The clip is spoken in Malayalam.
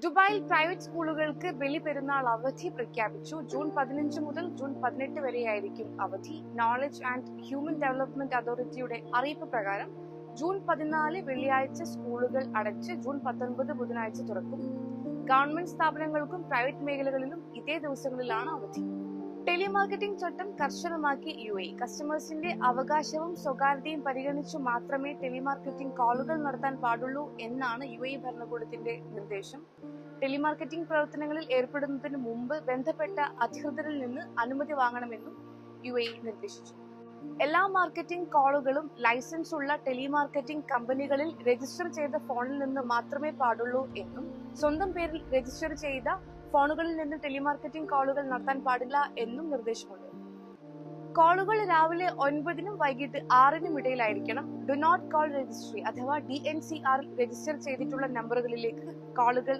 ദുബായിൽ പ്രൈവറ്റ് സ്കൂളുകൾക്ക് ബലിപെരുന്നാൾ അവധി പ്രഖ്യാപിച്ചു. ജൂൺ 15 മുതൽ ജൂൺ 18 വരെയായിരിക്കും അവധി. നോളജ് ആൻഡ് ഹ്യൂമൻ ഡെവലപ്മെന്റ് അതോറിറ്റിയുടെ അറിയിപ്പ് പ്രകാരം ജൂൺ 14 വെള്ളിയാഴ്ച സ്കൂളുകൾ അടച്ച് ജൂൺ 19 ബുധനാഴ്ച തുറക്കും. ഗവൺമെന്റ് സ്ഥാപനങ്ങൾക്കും പ്രൈവറ്റ് മേഖലകളിലും ഇതേ ദിവസങ്ങളിലാണ് അവധി. ടെലിമാർക്കറ്റിംഗ് ചട്ടം കർശനമാക്കി UAE. കസ്റ്റമേഴ്സിന്റെ അവകാശവും സ്വകാര്യതയും പരിഗണിച്ചു മാത്രമേ ടെലിമാർക്കറ്റിംഗ് കോളുകൾ നടത്താൻ പാടുള്ളൂ എന്നാണ് UAE ഭരണകൂടത്തിന്റെ നിർദ്ദേശം. ടെലിമാർക്കറ്റിംഗ് പ്രവർത്തനങ്ങളിൽ ഏർപ്പെടുന്നതിന് മുമ്പ് ബന്ധപ്പെട്ട അധികൃതരിൽ നിന്ന് അനുമതി വാങ്ങണമെന്നും UAE നിർദ്ദേശിച്ചു. എല്ലാ മാർക്കറ്റിംഗ് കോളുകളും ലൈസൻസ് ഉള്ള ടെലിമാർക്കറ്റിംഗ് കമ്പനികളിൽ രജിസ്റ്റർ ചെയ്ത ഫോണിൽ നിന്ന് മാത്രമേ പാടുള്ളൂ എന്നും സ്വന്തം പേരിൽ രജിസ്റ്റർ ചെയ്ത ഫോണുകളിൽ നിന്ന് ടെലിമാർക്കറ്റിംഗ് കോളുകൾ നടത്താൻ പാടില്ല എന്നും നിർദ്ദേശമുണ്ട്. കോളുകൾ രാവിലെ 9-നും വൈകിട്ട് 6-നും ഇടയിലായിരിക്കണം. ഡു നോട്ട് കോൾ രജിസ്ട്രി അഥവാ DNCR രജിസ്റ്റർ ചെയ്തിട്ടുള്ള നമ്പറുകളിലേക്ക് കോളുകൾ